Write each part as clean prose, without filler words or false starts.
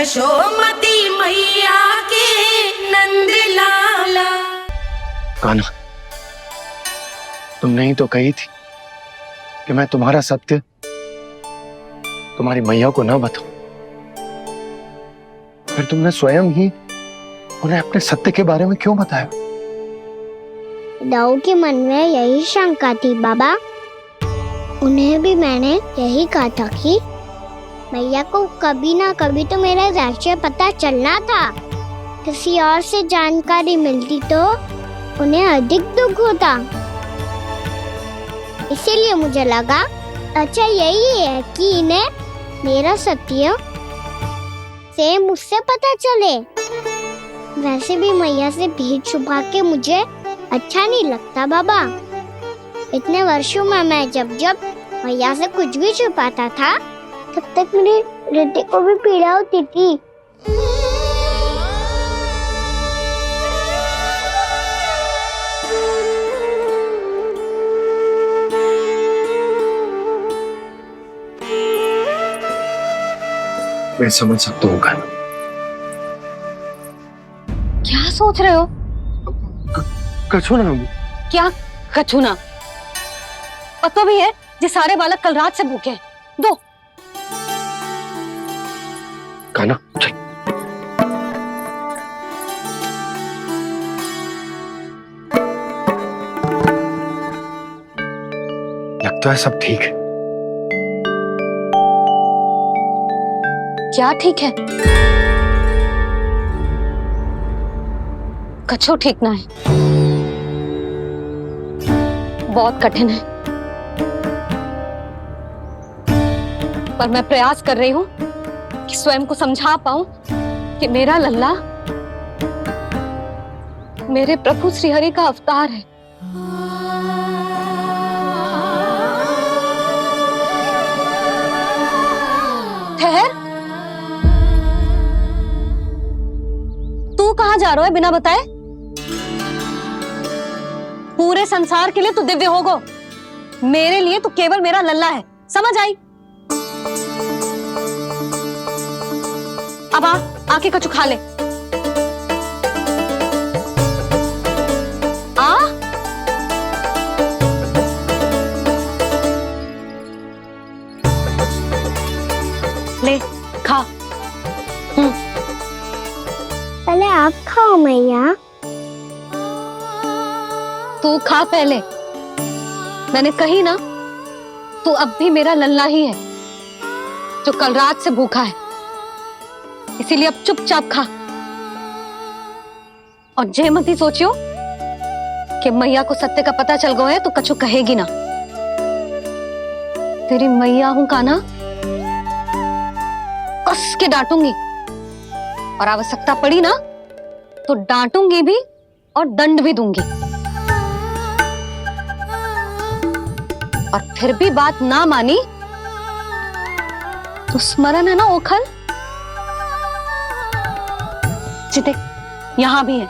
यशोमती मैया के नंद लाला। कान्हा, तुमने ही तो कही थी कि मैं तुम्हारा सत्य तुम्हारी मैया को ना बताऊं। फिर तुमने स्वयं ही उन्हें अपने सत्य के बारे में क्यों बताया? दाऊ के मन में यही शंका थी बाबा। उन्हें भी मैंने यही कहा था कि मैया को कभी ना कभी तो मेरा रहस्य पता चलना था। किसी और से जानकारी मिलती तो उन्हें अधिक दुख होता। इसीलिए मुझे लगा अच्छा यही है कि इन्हें मेरा सत्य से मुझसे पता चले। वैसे भी मैया से भेद छुपा के मुझे अच्छा नहीं लगता बाबा। इतने वर्षों में मैं जब जब मैया से कुछ भी छुपाता था तब तक मेरे हृदय को भी पीड़ा होती थी। मैं समझ सकता हूँ कान्हा। क्या सोच रहे हो? कछु ना। क्या कछु ना? पता भी है ये सारे बालक कल रात से भूखे हैं। दो। कान्हा चल। लगता है सब ठीक है। क्या ठीक है? कछु ठीक ना है। बहुत कठिन है, पर मैं प्रयास कर रही हूं कि स्वयं को समझा पाऊं कि मेरा लल्ला मेरे प्रभु श्रीहरि का अवतार है। ठहर, तू कहां जा रहा है बिना बताए? पूरे संसार के लिए तू दिव्य होगो, मेरे लिए तू केवल मेरा लल्ला है। समझ आई? अब आके कछु खा ले। आ ले खा। पहले आप खाओ मैया। तू खा पहले। मैंने कही ना, तू अब भी मेरा लल्ला ही है जो कल रात से भूखा है। इसीलिए अब चुपचाप खा। और जय मत ही सोचियो कि मैया को सत्य का पता चल गया है तो कछु कहेगी ना। तेरी मैया हूं कान्हा, कस के डांटूंगी और आवश्यकता पड़ी ना तो डांटूंगी भी और दंड भी दूंगी। और फिर भी बात ना मानी तो स्मरण है ना ओखल? देख यहां भी है।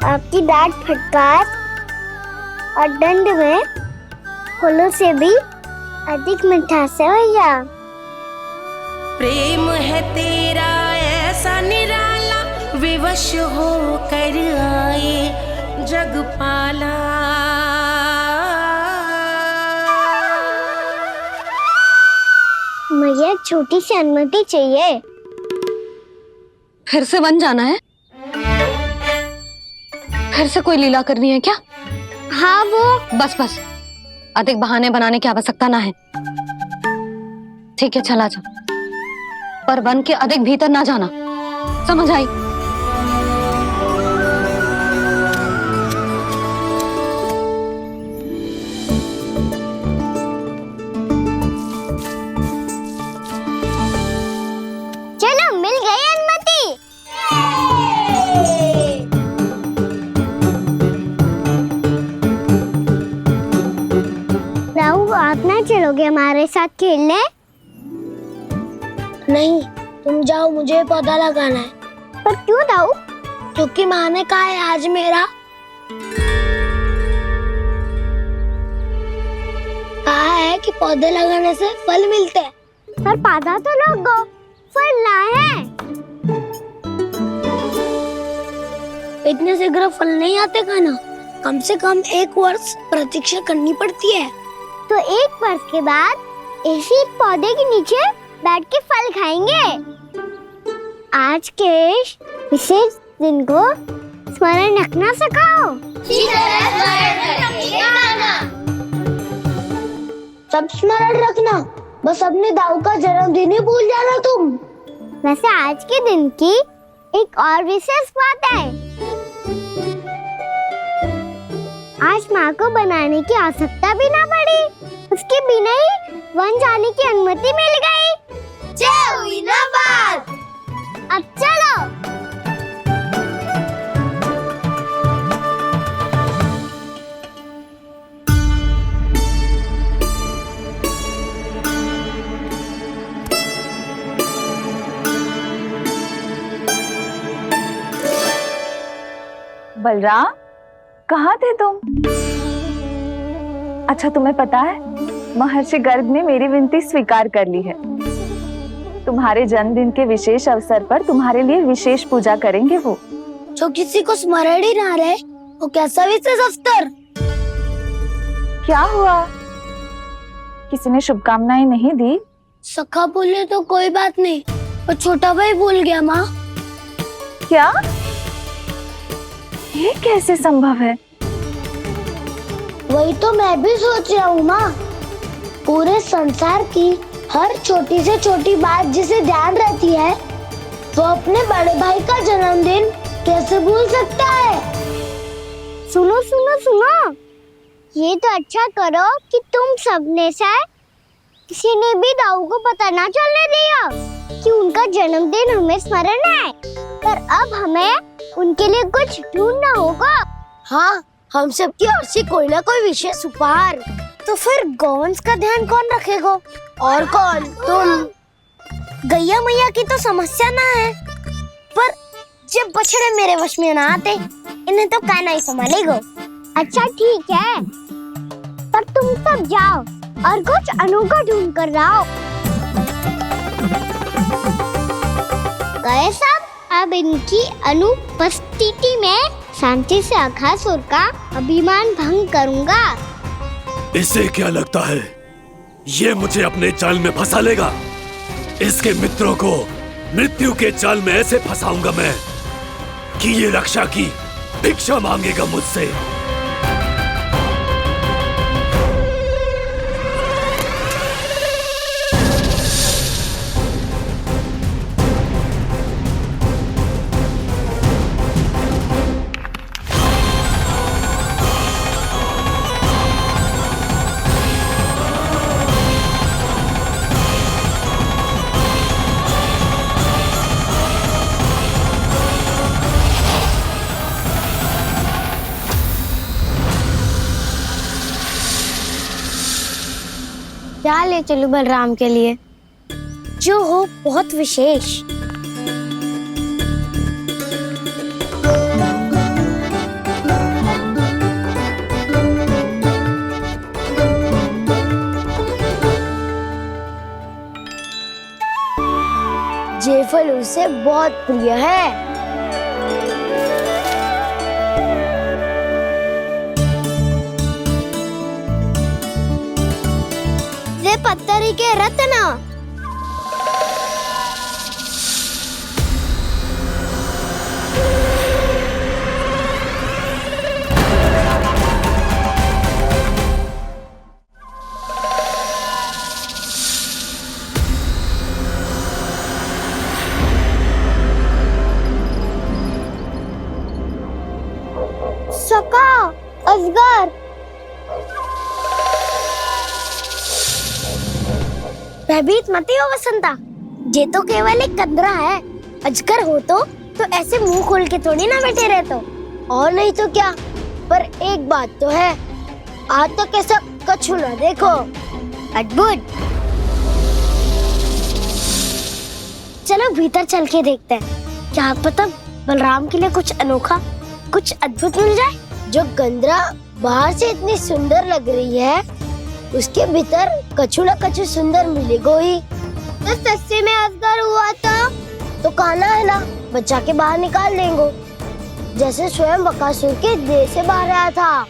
आपकी डांट फटकार और दंड में फूलों से भी अधिक मिठास है भैया। प्रेम है तेरा ऐसा निराला, विवश हो कर आए जगपाला। मैया छोटी सी अनुमति चाहिए। फिर से वन जाना है? फिर से कोई लीला करनी है क्या? हाँ वो बस बस, अधिक बहाने बनाने की आवश्यकता ना है। ठीक है चला जा, पर वन के अधिक भीतर ना जाना। समझ आई? चलो मिल गई अनुमति। राहु आप ना चलोगे हमारे साथ खेलने? नहीं, तुम जाओ, मुझे पौधा लगाना है। पर क्यों दाऊ? क्योंकि माँ ने कहा है आज मेरा कहा है कि पौधे लगाने से फल मिलते हैं। पर पौधा तो लगो, फल ना है। इतने शीघ्र फल नहीं आते खाना, कम से कम 1 वर्ष प्रतीक्षा करनी पड़ती है। तो 1 वर्ष के बाद इसी पौधे के नीचे बैठ के फल खाएंगे। आज के विशेष दिन को स्मरण रखना सिखाओ। सब स्मरण रखना, बस अपने दाऊ का जन्मदिन ही भूल जाना तुम। वैसे आज के दिन की एक और विशेष बात है। आज माँ को बनाने की आवश्यकता भी ना पड़ी, उसके बिना ही वन जाने की अनुमति मिल गई। जय हुई ना बात। अब चलो। बलराम, कहाँ थे तुम? अच्छा, तुम्हें पता है महर्षि गर्ग ने मेरी विनती स्वीकार कर ली है। तुम्हारे जन्मदिन के विशेष अवसर पर तुम्हारे लिए विशेष पूजा करेंगे वो। जो किसी को स्मरण ही ना रहे, वो कैसा विशेष अवसर? क्या हुआ? किसी ने शुभकामनाएं नहीं दी? सखा बोले तो कोई बात नहीं, पर छोटा भाई भूल गया माँ। क्या? ये कैसे संभव है? वही तो मैं भी सोच रहा हूँ माँ। पूरे संसार की हर छोटी से छोटी बात जिसे ध्यान रहती है, वो अपने बड़े भाई का जन्मदिन कैसे भूल सकता है? सुनो सुनो सुनो, ये तो अच्छा करो कि तुम सबने से किसी ने भी दाऊ को पता ना चलने दिया कि उनका जन्मदिन हमें स्मरण है। पर अब हमें उनके लिए कुछ ढूंढना होगा। हाँ, हम सबकी ओर से कोई ना कोई विशेष उपहार। तो फिर गौवंश का ध्यान कौन रखेगा? और कौन? तुम। गैया मैया की तो समस्या ना है, पर जब बछड़े मेरे वश में ना आते, इन्हें तो कान्हा ही संभालेगा। अच्छा ठीक है, पर तुम सब जाओ और कुछ अनोखा ढूंढ कर लाओ। गए सब? अब इनकी अनुपस्थिति में शांति से अघासुर का अभिमान भंग करूंगा। इसे क्या लगता है ये मुझे अपने जाल में फंसा लेगा? इसके मित्रों को मृत्यु के जाल में ऐसे फंसाऊंगा मैं कि ये रक्षा की भिक्षा मांगेगा मुझसे। क्या ले चलूं बलराम के लिए जो हो बहुत विशेष? ये फल उसे बहुत प्रिय है। पत्थरी के रत्न। सका, अजगर। भयभीत मत हो वसंता, ये तो केवल एक कंदरा है। अजगर हो तो ऐसे मुंह खोल के थोड़ी ना बैठे रहते हो। और नहीं तो क्या, पर एक बात तो है, आज तक ऐसा कछु ना देखो। अद्भुत। चलो भीतर चल के देखते हैं, क्या पता बलराम के लिए कुछ अनोखा, कुछ अद्भुत मिल जाए। जो गंदरा बाहर से इतनी सुंदर लग रही है, उसके भीतर कछु न कछु सुंदर मिलेगा ही। तो सस्ते में अजगर हुआ तो कहना है ना, बच्चा के बाहर निकाल देंगे, जैसे स्वयं बकासुर के देह से बाहर आया था।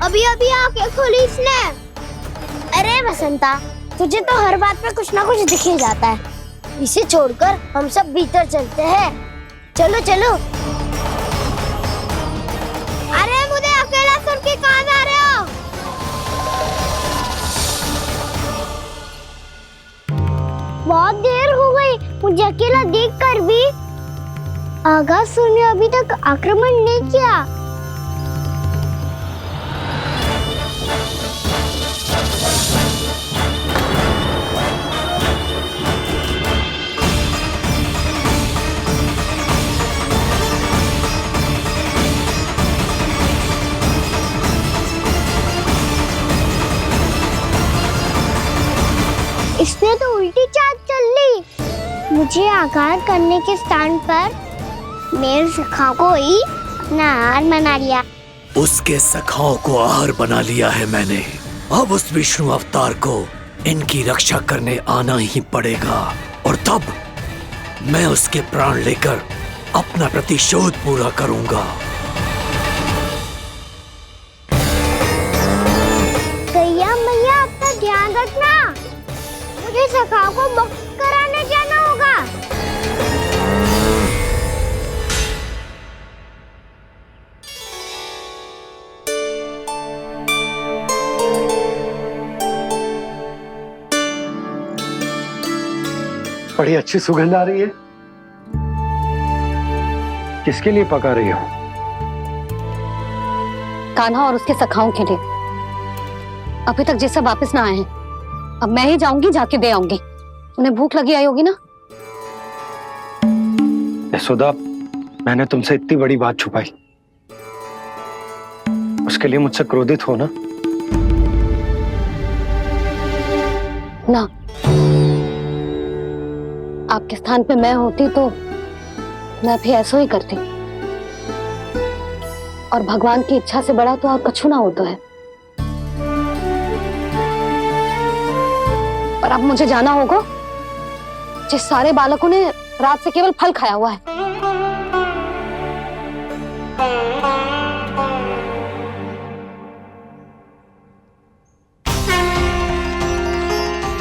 अभी अभी आंखें खोली इसने। अरे बसंता, तुझे तो हर बात में कुछ ना कुछ दिख ही जाता है। इसे छोड़कर हम सब भीतर चलते हैं। चलो चलो। अरे मुझे अकेला सुन के कहाँ जा रहे हो? बहुत देर हो गई मुझे अकेला देखकर भी। अगासुर ने अभी तक आक्रमण नहीं किया। इसने तो उल्टी चाल चल ली। मुझे आघात करने के स्थान पर मेरे सखाओं को ही अपना आहार बना लिया। उसके सखाओं को आहार बना लिया है मैंने। अब उस विष्णु अवतार को इनकी रक्षा करने आना ही पड़ेगा, और तब मैं उसके प्राण लेकर अपना प्रतिशोध पूरा करूंगा। गैया मैया, अपना ध्यान रखना। मुझे सखाओं को मुक्त कराने जाना होगा। बड़ी अच्छी सुगंध आ रही है। किसके लिए पका रही हो? कान्हा और उसके सखाओं के लिए। अभी तक जैसा वापस ना आए हैं, अब मैं ही जाऊंगी, जाके दे आऊंगी। उन्हें भूख लगी आई होगी ना। यशोदा, मैंने तुमसे इतनी बड़ी बात छुपाई, उसके लिए मुझसे क्रोधित हो ना? ना, आपके स्थान पे मैं होती तो मैं भी ऐसा ही करती। और भगवान की इच्छा से बड़ा तो और कछु ना होता है। पर अब मुझे जाना होगा। जिस सारे बालकों ने रात से केवल फल खाया हुआ है।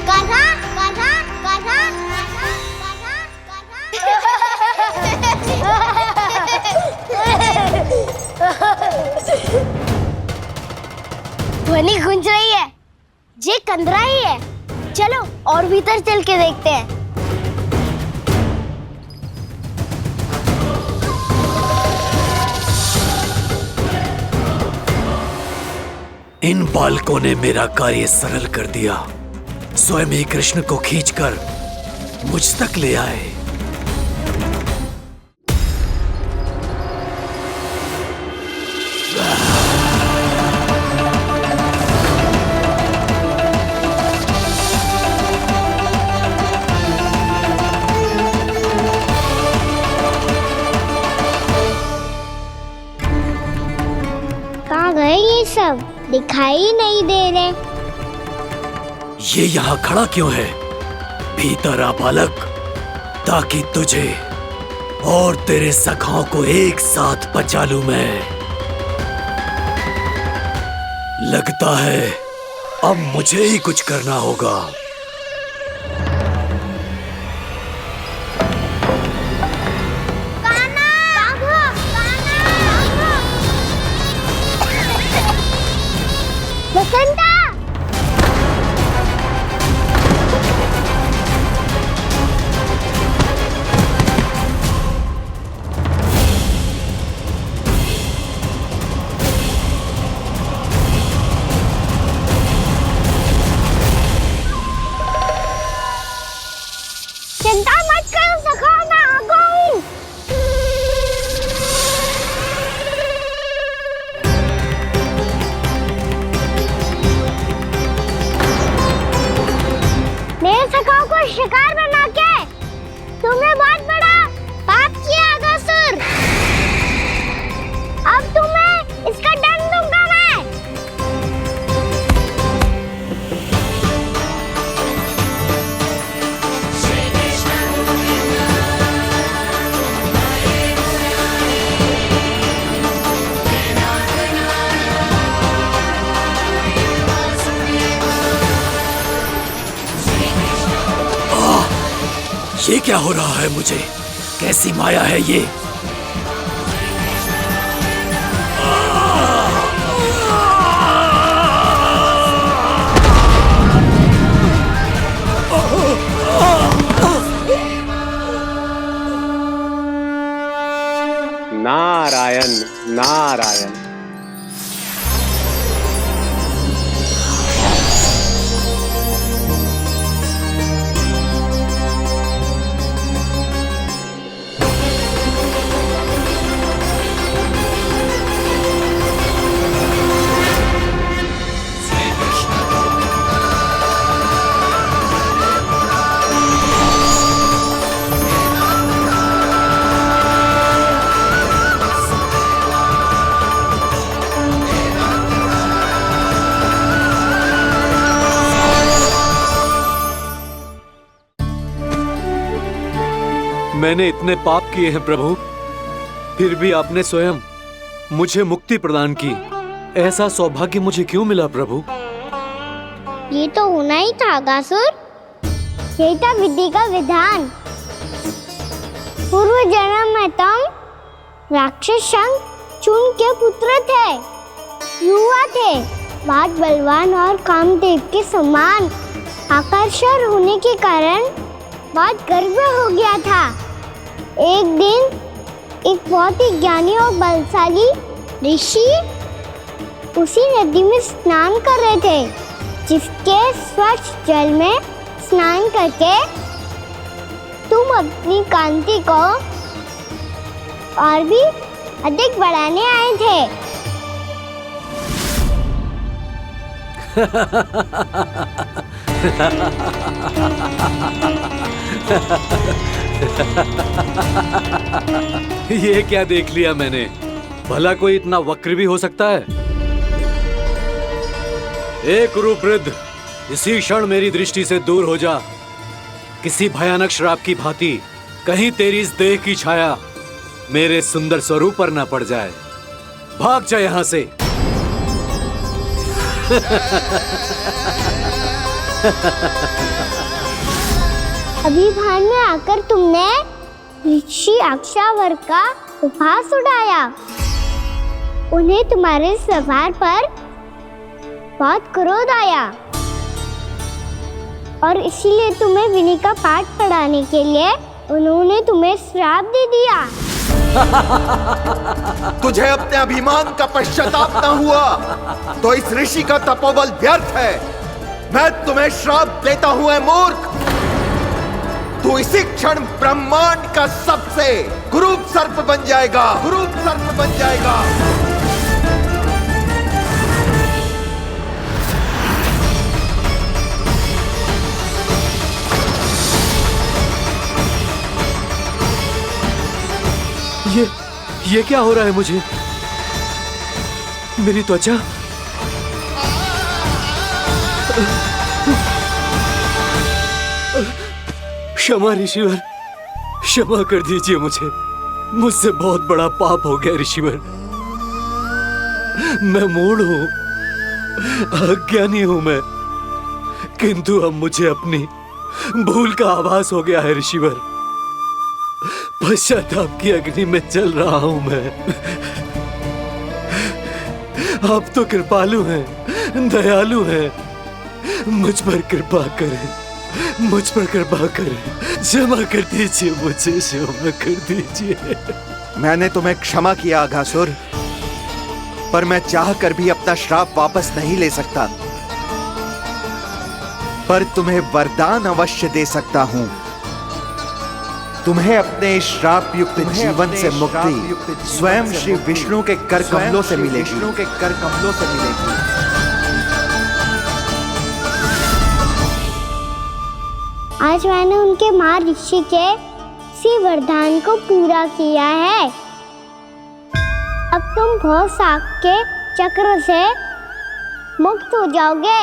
कान्हा, कान्हा, कान्हा, कान्हा, कान्हा। ध्वनि गूंज रही है। ये कंदरा ही है। चलो और भीतर चल के देखते हैं। इन बालकों ने मेरा कार्य सरल कर दिया। स्वयं ही कृष्ण को खींचकर मुझ तक ले आए। कहाँ गए ये सब? दिखाई नहीं दे रहे। ये यहाँ खड़ा क्यों है? भीतर आ बालक, ताकि तुझे और तेरे सखाओं को एक साथ बचा लूं मैं। लगता है अब मुझे ही कुछ करना होगा। बसंता! चिंता मत करो सखा, मैं आ गई। को शिकार बना के तुमने बहुत बड़ा पाप किया अगासुर। अब तुम्हें इसका दंड दूंगा मैं। ये क्या हो रहा है मुझे? कैसी माया है ये? नारायण नारायण। मैंने इतने पाप किए हैं प्रभु, फिर भी आपने स्वयं मुझे मुक्ति प्रदान की। ऐसा सौभाग्य मुझे क्यों मिला प्रभु? ये तो होना ही था अगासुर। यही था विधि का विधान। पूर्व जन्म में तुम राक्षस शंखचूड़ के पुत्र थे, युवा थे, बहुत बलवान और कामदेव के समान आकर्षण होने के कारण बहुत गर्व हो गया था। एक दिन एक बहुत ही ज्ञानी और बलशाली ऋषि उसी नदी में स्नान कर रहे थे, जिसके स्वच्छ जल में स्नान करके तुम अपनी कांति को और भी अधिक बढ़ाने आए थे। ये क्या देख लिया मैंने? भला कोई इतना वक्र भी हो सकता है? एक रूपवृद्ध, इसी क्षण मेरी दृष्टि से दूर हो जा। किसी भयानक श्राप की भांति कहीं तेरी इस देह की छाया मेरे सुंदर स्वरूप पर न पड़ जाए। भाग जा यहां से। अभी भान में आकर तुमने ऋषि अक्षावर का उपहास उड़ाया। उन्हें तुम्हारे स्वभाव पर बहुत क्रोध आया और इसीलिए तुम्हें विनय का पाठ पढ़ाने के लिए उन्होंने तुम्हें श्राप दे दिया। तुझे अपने अभिमान का पश्चाताप न हुआ तो इस ऋषि का तपोबल व्यर्थ है। मैं तुम्हें श्राप देता हूं ऐ मूर्ख। तू इसी क्षण ब्रह्मांड का सबसे कुरूप सर्प बन जाएगा, कुरूप सर्प बन जाएगा। ये क्या हो रहा है मुझे? मेरी त्वचा क्षमा ऋषिवर, क्षमा कर दीजिए मुझे। मुझसे बहुत बड़ा पाप हो गया ऋषिवर। मैं मूढ़ हूं, अज्ञानी हूं मैं, किंतु अब मुझे अपनी भूल का आभास हो गया है ऋषिवर। पश्चाताप की अग्नि में जल रहा हूं मैं। आप तो कृपालु हैं, दयालु हैं, मुझ पर कृपा करें, मुझ पर कृपा करें। क्षमा कर दीजिए मुझे, क्षमा कर दीजिए। मैंने तुम्हें क्षमा किया अघासुर, पर मैं चाहकर भी अपना श्राप वापस नहीं ले सकता। पर तुम्हें वरदान अवश्य दे सकता हूं। तुम्हें अपने श्राप युक्त जीवन से मुक्ति स्वयं श्री विष्णु के कर कमलों से मिलेगी, विष्णु के कर कमलों से मिलेगी। आज मैंने उनके माँ ऋषि के इसी वरदान को पूरा किया है। अब तुम भव साग के चक्र से मुक्त हो जाओगे।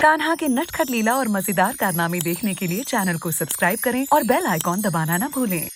कान्हा के नटखट लीला और मजेदार कारनामे देखने के लिए चैनल को सब्सक्राइब करें और बेल आइकॉन दबाना ना भूलें।